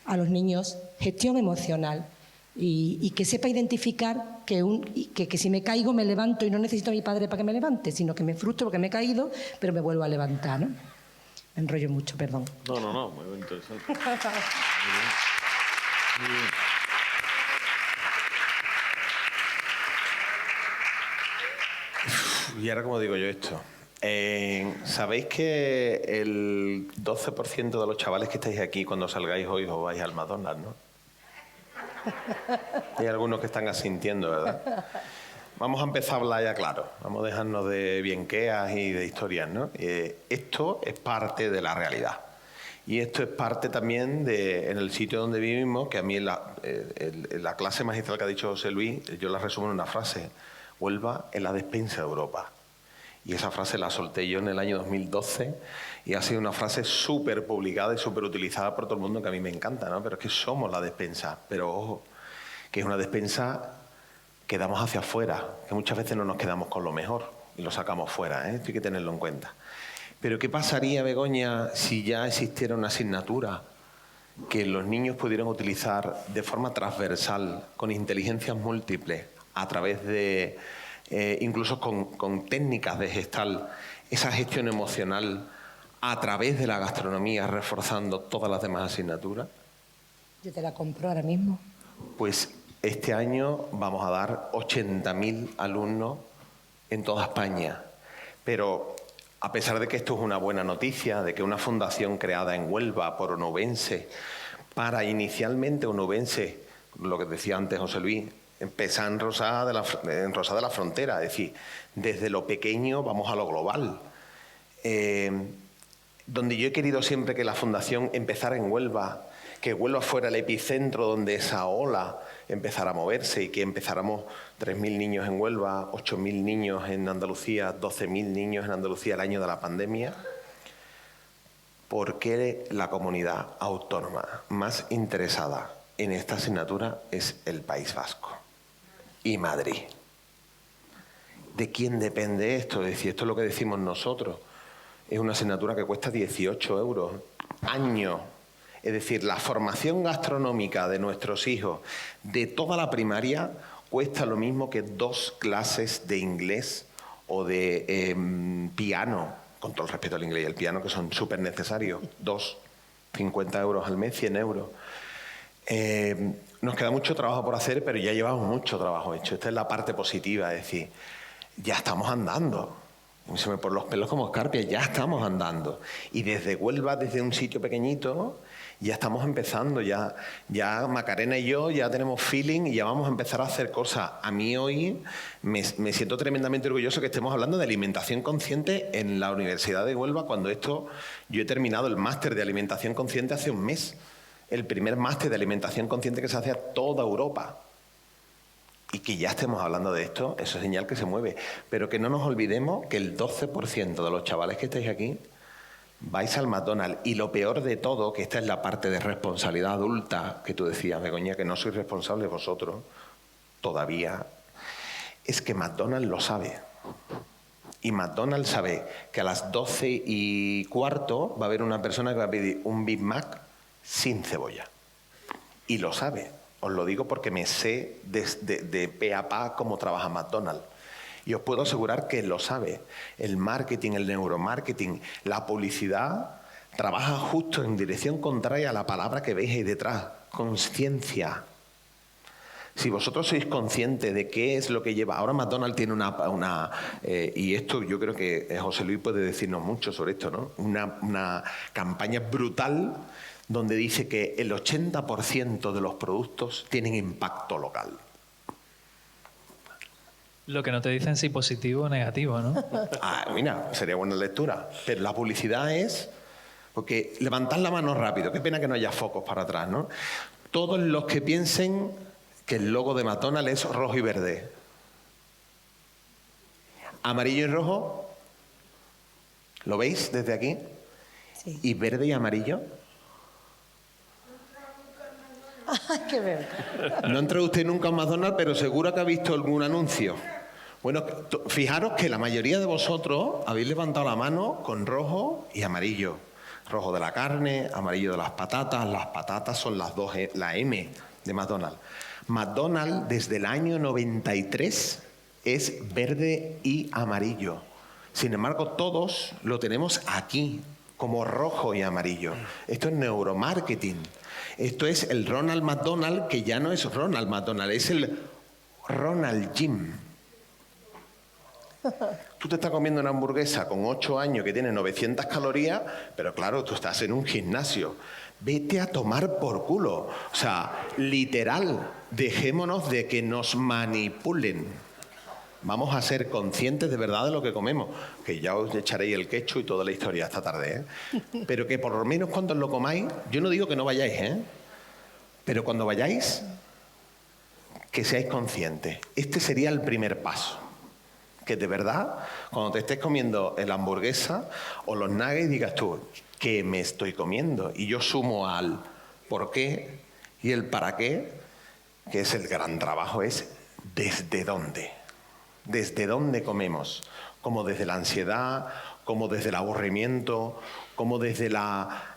a los niños gestión emocional y que sepa identificar que si me caigo me levanto y no necesito a mi padre para que me levante, sino que me frustro porque me he caído, pero me vuelvo a levantar, ¿no? Me enrollo mucho, perdón. No, muy interesante. Muy bien. Muy bien. Y ahora, ¿cómo digo yo esto? ¿Sabéis que el 12% de los chavales que estáis aquí, cuando salgáis hoy, os vais al McDonald's, no? Hay algunos que están asintiendo, ¿verdad? Vamos a empezar a hablar ya claro. Vamos a dejarnos de bienqueas y de historias, ¿no? Esto es parte de la realidad. Y esto es parte también en el sitio donde vivimos, que a mí la clase magistral que ha dicho José Luis, yo la resumo en una frase: Huelva es la despensa de Europa. Y esa frase la solté yo en el año 2012 y ha sido una frase súper publicada y súper utilizada por todo el mundo, que a mí me encanta, ¿no? Pero es que somos la despensa. Pero ojo, que es una despensa que damos hacia afuera, que muchas veces no nos quedamos con lo mejor y lo sacamos fuera, ¿eh? Esto hay que tenerlo en cuenta. Pero ¿qué pasaría, Begoña, si ya existiera una asignatura que los niños pudieran utilizar de forma transversal, con inteligencias múltiples, a través de, incluso con técnicas de gestal, esa gestión emocional a través de la gastronomía, reforzando todas las demás asignaturas? Yo te la compro ahora mismo. Pues este año vamos a dar 80.000 alumnos en toda España. Pero a pesar de que esto es una buena noticia, de que una fundación creada en Huelva por onubenses, para inicialmente onubenses, lo que decía antes José Luis, empezar en Rosada de la Frontera, es decir, desde lo pequeño vamos a lo global. Donde yo he querido siempre que la fundación empezara en Huelva, que Huelva fuera el epicentro donde esa ola empezara a moverse y que empezáramos 3.000 niños en Huelva, 8.000 niños en Andalucía, 12.000 niños en Andalucía el año de la pandemia. ¿Por qué la comunidad autónoma más interesada en esta asignatura es el País Vasco y Madrid? ¿De quién depende esto? Es decir, esto es lo que decimos nosotros. Es una asignatura que cuesta 18 euros año. Es decir, la formación gastronómica de nuestros hijos de toda la primaria cuesta lo mismo que 2 clases de inglés o de piano, con todo el respeto al inglés y al piano, que son súper necesarios. 50 euros al mes, 100 euros. Nos queda mucho trabajo por hacer, pero ya llevamos mucho trabajo hecho. Esta es la parte positiva, es decir, ya estamos andando. Se me ponen los pelos como escarpia, ya estamos andando. Y desde Huelva, desde un sitio pequeñito, ya estamos empezando. Ya Macarena y yo ya tenemos feeling y ya vamos a empezar a hacer cosas. A mí hoy me siento tremendamente orgulloso que estemos hablando de alimentación consciente en la Universidad de Huelva, cuando yo he terminado el máster de alimentación consciente hace un mes. El primer máster de alimentación consciente que se hace a toda Europa. Y que ya estemos hablando de esto, eso es señal que se mueve. Pero que no nos olvidemos que el 12% de los chavales que estáis aquí vais al McDonald's. Y lo peor de todo, que esta es la parte de responsabilidad adulta, que tú decías, Begoña, que no sois responsables vosotros, todavía, es que McDonald's lo sabe. Y McDonald's sabe que a las 12:15 va a haber una persona que va a pedir un Big Mac sin cebolla. Y lo sabe. Os lo digo porque me sé de pe a pa cómo trabaja McDonald's. Y os puedo asegurar que lo sabe. El marketing, el neuromarketing, la publicidad trabaja justo en dirección contraria a la palabra que veis ahí detrás. Conciencia. Si vosotros sois conscientes de qué es lo que lleva... Ahora McDonald's tiene y esto yo creo que José Luis puede decirnos mucho sobre esto, ¿no? Una campaña brutal donde dice que el 80% de los productos tienen impacto local. Lo que no te dicen si positivo o negativo, ¿no? Mira, sería buena lectura. Pero la publicidad es... Porque levantad la mano rápido, qué pena que no haya focos para atrás, ¿no? Todos los que piensen que el logo de McDonald's es rojo y verde. Amarillo y rojo, ¿lo veis desde aquí? Sí. ¿Y verde y amarillo? Ay, qué verdad. No ha entrado usted nunca a un McDonald's, pero seguro que ha visto algún anuncio. Bueno, fijaros que la mayoría de vosotros habéis levantado la mano con rojo y amarillo. Rojo de la carne, amarillo de las patatas. Las patatas son las dos, la M de McDonald's. McDonald's desde el año 93 es verde y amarillo. Sin embargo, todos lo tenemos aquí, como rojo y amarillo. Esto es neuromarketing. Esto es el Ronald McDonald, que ya no es Ronald McDonald, es el Ronald Jim. Tú te estás comiendo una hamburguesa con 8 años que tiene 900 calorías, pero claro, tú estás en un gimnasio. Vete a tomar por culo. O sea, literal, dejémonos de que nos manipulen. Vamos a ser conscientes de verdad de lo que comemos. Que ya os echaréis el ketchup y toda la historia esta tarde, ¿eh? Pero que por lo menos cuando lo comáis, yo no digo que no vayáis, ¿eh? Pero cuando vayáis, que seáis conscientes. Este sería el primer paso. Que de verdad, cuando te estés comiendo la hamburguesa o los nuggets, digas tú, ¿qué me estoy comiendo? Y yo sumo al por qué y el para qué, que es el gran trabajo, es desde dónde. ¿Desde dónde comemos? Como desde la ansiedad, como desde el aburrimiento, como desde la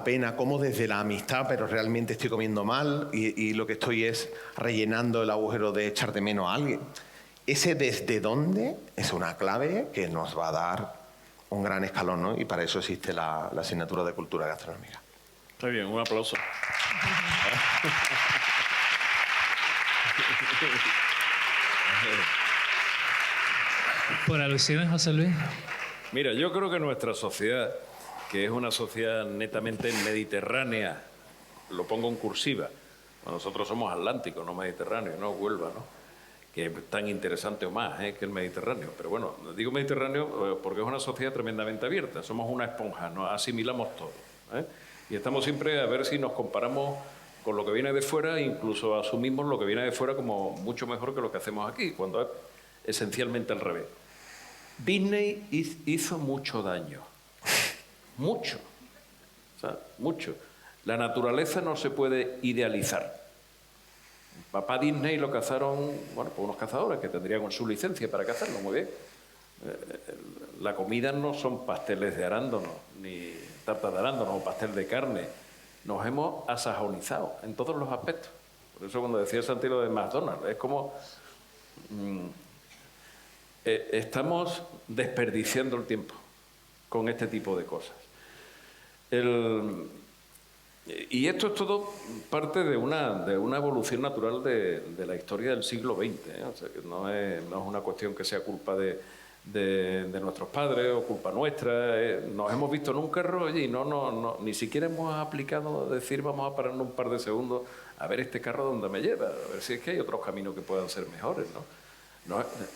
pena, como desde la amistad, pero realmente estoy comiendo mal y lo que estoy es rellenando el agujero de echar de menos a alguien. Ese desde dónde es una clave que nos va a dar un gran escalón, ¿no? Y para eso existe la asignatura de cultura gastronómica. Está bien, un aplauso. Por alusiones, José Luis. Mira, yo creo que nuestra sociedad, que es una sociedad netamente mediterránea, lo pongo en cursiva, nosotros somos atlánticos, no mediterráneos, no Huelva, ¿no? Que es tan interesante o más que el Mediterráneo. Pero bueno, digo Mediterráneo porque es una sociedad tremendamente abierta, somos una esponja, nos asimilamos todo. Y estamos siempre a ver si nos comparamos con lo que viene de fuera, incluso asumimos lo que viene de fuera como mucho mejor que lo que hacemos aquí, cuando es esencialmente al revés. Disney hizo mucho daño, mucho, o sea, mucho. La naturaleza no se puede idealizar. Papá Disney lo cazaron, bueno, pues unos cazadores que tendrían su licencia para cazarlo, muy bien. La comida no son pasteles de arándanos, ni tarta de arándanos o pastel de carne. Nos hemos asajonizado en todos los aspectos. Por eso cuando decía Santi lo de McDonald's, es como... estamos desperdiciando el tiempo con este tipo de cosas. Y esto es todo parte de una evolución natural de la historia del siglo XX. O sea, que no es una cuestión que sea culpa de nuestros padres o culpa nuestra. Nos hemos visto en un carro y ni siquiera hemos aplicado decir vamos a pararnos un par de segundos a ver este carro dónde me lleva, a ver si es que hay otros caminos que puedan ser mejores, ¿no?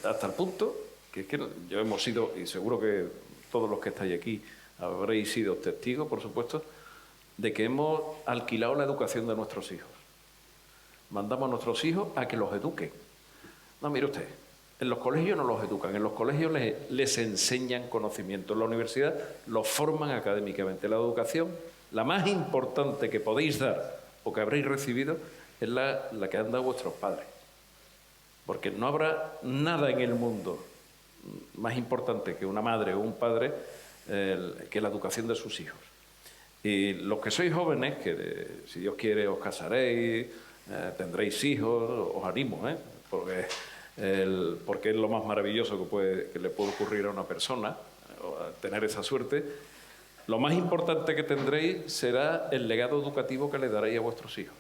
Hasta el punto que es que yo hemos sido, y seguro que todos los que estáis aquí habréis sido testigos, por supuesto, de que hemos alquilado la educación de nuestros hijos. Mandamos a nuestros hijos a que los eduquen. No, mire usted, en los colegios no los educan, en los colegios les enseñan conocimiento, en la universidad los forman académicamente. La educación, la más importante que podéis dar o que habréis recibido, es la que han dado vuestros padres. Porque no habrá nada en el mundo más importante que una madre o un padre que la educación de sus hijos. Y los que sois jóvenes, que si Dios quiere os casaréis, tendréis hijos, os animo, porque es lo más maravilloso que le puede ocurrir a una persona, tener esa suerte. Lo más importante que tendréis será el legado educativo que le daréis a vuestros hijos.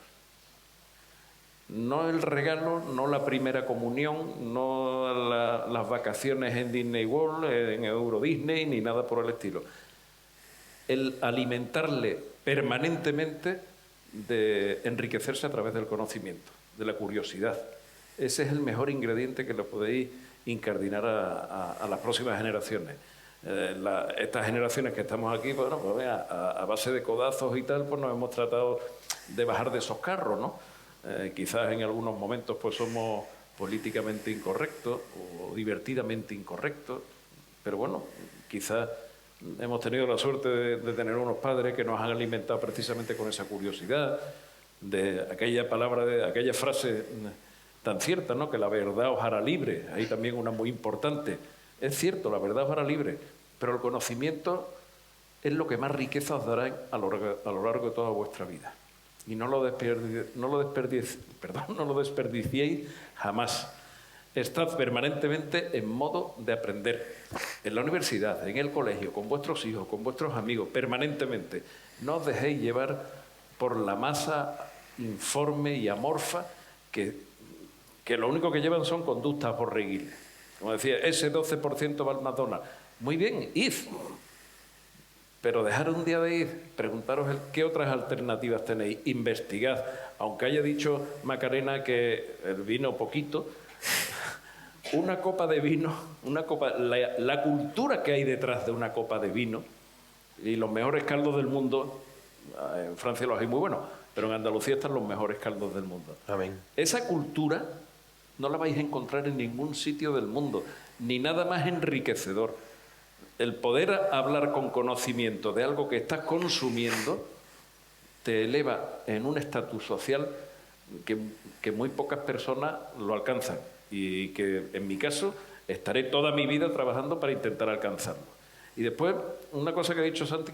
No el regalo, no la primera comunión, no las vacaciones en Disney World, en Euro Disney, ni nada por el estilo. El alimentarle permanentemente de enriquecerse a través del conocimiento, de la curiosidad. Ese es el mejor ingrediente que le podéis incardinar a las próximas generaciones. Estas generaciones que estamos aquí, bueno, pues a base de codazos y tal, pues nos hemos tratado de bajar de esos carros, ¿no? quizás en algunos momentos pues somos políticamente incorrectos o divertidamente incorrectos, pero bueno, quizás hemos tenido la suerte de tener unos padres que nos han alimentado precisamente con esa curiosidad, de aquella palabra, de aquella frase tan cierta, ¿no? Que la verdad os hará libre. Hay también una muy importante. Es cierto, la verdad os hará libre, pero el conocimiento es lo que más riqueza os dará a lo largo de toda vuestra vida. Y no lo desperdiciéis jamás. Estad permanentemente en modo de aprender. En la universidad, en el colegio, con vuestros hijos, con vuestros amigos, permanentemente. No os dejéis llevar por la masa informe y amorfa que lo único que llevan son conductas borreguiles. Como decía, ese 12% va al McDonald's. Muy bien, id. Pero dejar un día de ir, preguntaros qué otras alternativas tenéis, investigad. Aunque haya dicho Macarena que el vino poquito, una copa de vino, la cultura que hay detrás de una copa de vino, y los mejores caldos del mundo, en Francia los hay muy buenos, pero en Andalucía están los mejores caldos del mundo. Amén. Esa cultura no la vais a encontrar en ningún sitio del mundo, ni nada más enriquecedor. El poder hablar con conocimiento de algo que estás consumiendo te eleva en un estatus social que muy pocas personas lo alcanzan y que, en mi caso, estaré toda mi vida trabajando para intentar alcanzarlo. Y después, una cosa que ha dicho Santi,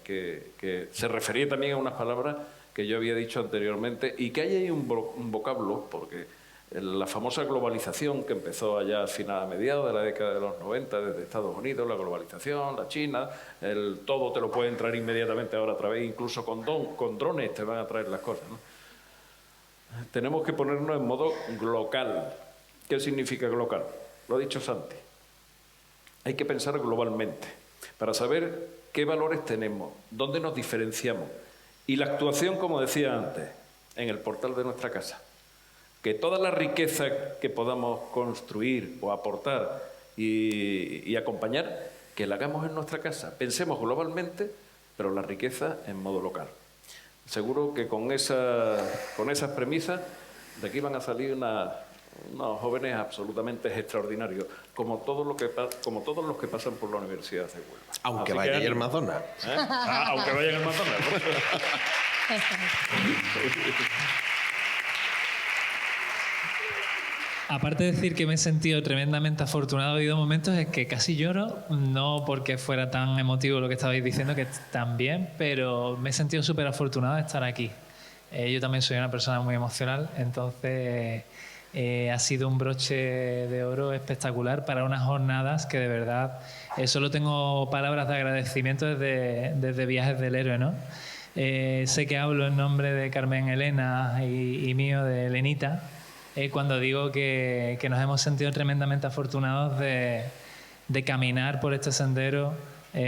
que se refería también a unas palabras que yo había dicho anteriormente, y que hay ahí un vocablo, porque la famosa globalización que empezó allá al final, a mediados de la década de los 90, desde Estados Unidos, la globalización, la China, todo te lo pueden traer inmediatamente ahora a través, incluso con drones te van a traer las cosas, ¿no? Tenemos que ponernos en modo glocal. ¿Qué significa glocal? Lo ha dicho Santi. Hay que pensar globalmente para saber qué valores tenemos, dónde nos diferenciamos. Y la actuación, como decía antes, en el portal de nuestra casa. Que toda la riqueza que podamos construir o aportar y acompañar, que la hagamos en nuestra casa. Pensemos globalmente, pero la riqueza en modo local. Seguro que con esas premisas de aquí van a salir unos jóvenes absolutamente extraordinarios, como todos los que pasan por la Universidad de Huelva. Aunque vaya al McDonald's. Aunque vayan al McDonald's. Aparte de decir que me he sentido tremendamente afortunado, ha habido momentos en que casi lloro, no porque fuera tan emotivo lo que estabais diciendo, que también, pero me he sentido súper afortunado de estar aquí. Yo también soy una persona muy emocional, entonces ha sido un broche de oro espectacular para unas jornadas que de verdad solo tengo palabras de agradecimiento desde Viajes del Héroe, ¿no? Sé que hablo en nombre de Carmen Elena y mío, de Elenita, cuando digo que nos hemos sentido tremendamente afortunados de caminar por este sendero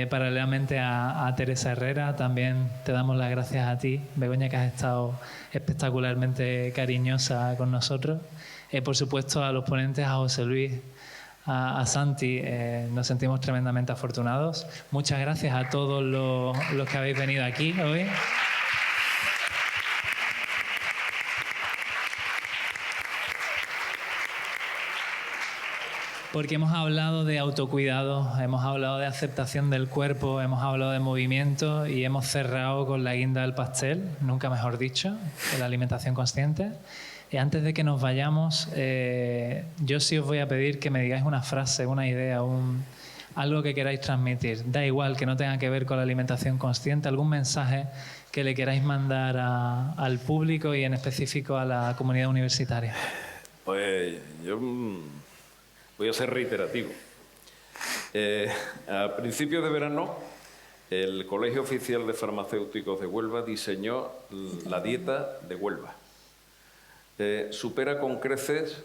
paralelamente a Teresa Herrera. También te damos las gracias a ti, Begoña, que has estado espectacularmente cariñosa con nosotros. Por supuesto, a los ponentes, a José Luis, a Santi, nos sentimos tremendamente afortunados. Muchas gracias a todos los que habéis venido aquí hoy. Porque hemos hablado de autocuidado, hemos hablado de aceptación del cuerpo, hemos hablado de movimiento y hemos cerrado con la guinda del pastel, nunca mejor dicho, de la alimentación consciente. Y antes de que nos vayamos, yo sí os voy a pedir que me digáis una frase, una idea, algo que queráis transmitir. Da igual que no tenga que ver con la alimentación consciente, algún mensaje que le queráis mandar al público y en específico a la comunidad universitaria. Pues yo voy a ser reiterativo. A principios de verano, el Colegio Oficial de Farmacéuticos de Huelva diseñó la dieta de Huelva. Supera con creces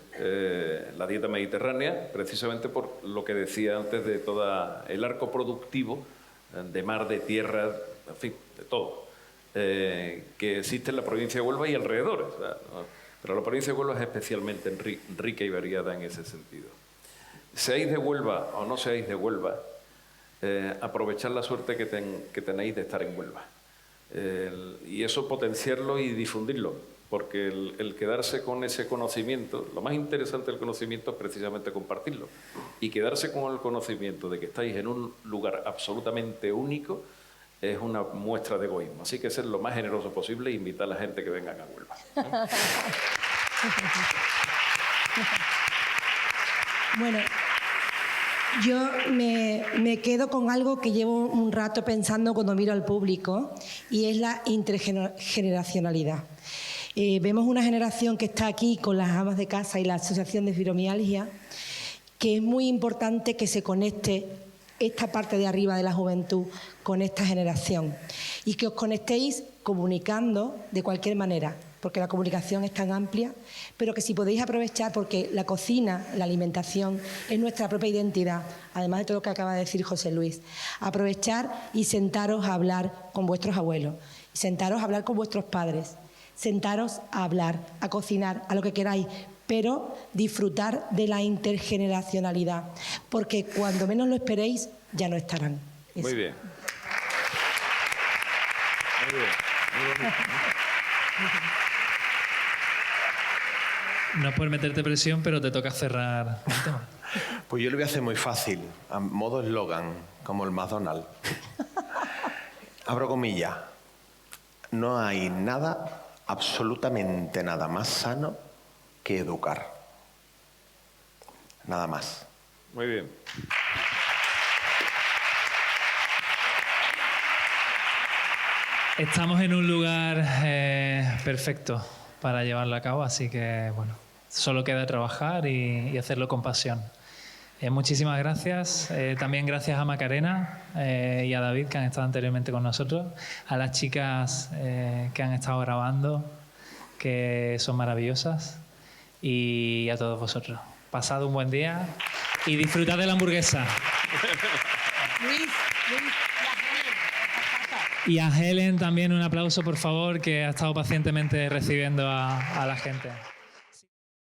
la dieta mediterránea, precisamente por lo que decía antes de todo el arco productivo de mar, de tierra, en fin, de todo, que existe en la provincia de Huelva y alrededores. O sea, ¿no? Pero la provincia de Huelva es especialmente rica y variada en ese sentido. Seáis de Huelva o no seáis de Huelva, aprovechad la suerte que tenéis de estar en Huelva. Y eso potenciarlo y difundirlo. porque el quedarse con ese conocimiento, lo más interesante del conocimiento es precisamente compartirlo. Y quedarse con el conocimiento de que estáis en un lugar absolutamente único es una muestra de egoísmo. Así que ser lo más generoso posible e invitar a la gente que vengan a Huelva. Bueno, yo me quedo con algo que llevo un rato pensando cuando miro al público, y es la intergeneracionalidad. Vemos una generación que está aquí con las amas de casa y la Asociación de Fibromialgia, que es muy importante que se conecte esta parte de arriba de la juventud con esta generación y que os conectéis comunicando de cualquier manera, porque la comunicación es tan amplia, pero que si podéis aprovechar, porque la cocina, la alimentación es nuestra propia identidad, además de todo lo que acaba de decir José Luis. Aprovechar y sentaros a hablar con vuestros abuelos, sentaros a hablar con vuestros padres, sentaros a hablar, a cocinar, a lo que queráis, pero disfrutar de la intergeneracionalidad, porque cuando menos lo esperéis, ya no estarán. Muy bien. Muy bien. Muy bien. No es por meterte presión, pero te toca cerrar el tema. Pues yo lo voy a hacer muy fácil, a modo eslogan, como el McDonald's. Abro comillas. No hay nada, absolutamente nada más sano que educar. Nada más. Muy bien. Estamos en un lugar perfecto para llevarlo a cabo, así que bueno, solo queda trabajar y hacerlo con pasión. Muchísimas gracias. También gracias a Macarena y a David, que han estado anteriormente con nosotros, a las chicas que han estado grabando, que son maravillosas, y a todos vosotros. Pasad un buen día y disfrutad de la hamburguesa. Y a Helen también un aplauso, por favor, que ha estado pacientemente recibiendo a la gente.